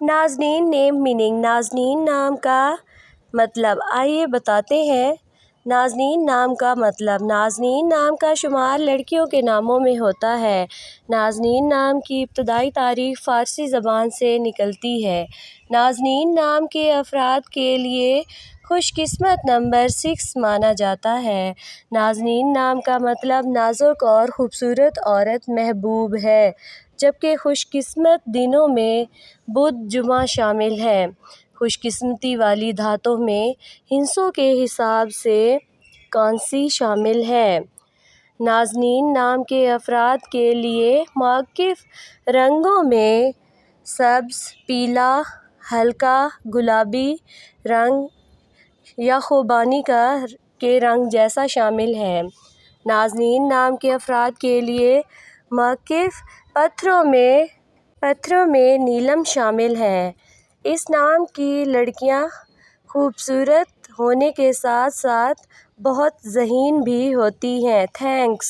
نازنین نیم meaning, نازنین نام کا مطلب آئیے بتاتے ہیں۔ نازنین نام کا مطلب، نازنین نام کا شمار لڑکیوں کے ناموں میں ہوتا ہے۔ نازنین نام کی ابتدائی تاریخ فارسی زبان سے نکلتی ہے۔ نازنین نام کے افراد کے لیے خوش قسمت نمبر 6 مانا جاتا ہے۔ نازنین نام کا مطلب نازک اور خوبصورت عورت محبوب ہے، جبکہ خوش قسمت دنوں میں بدھ جمعہ شامل ہے۔ خوش قسمتی والی دھاتوں میں ہندسوں کے حساب سے کانسی شامل ہے۔ نازنین نام کے افراد کے لیے مختلف رنگوں میں سبز، پیلا، ہلکا گلابی رنگ یا خوبانی کے رنگ جیسا شامل ہے۔ نازنین نام کے افراد کے لیے مختلف پتھروں میں نیلم شامل ہے۔ اس نام کی لڑکیاں خوبصورت ہونے کے ساتھ ساتھ بہت ذہین بھی ہوتی ہیں۔ تھینکس۔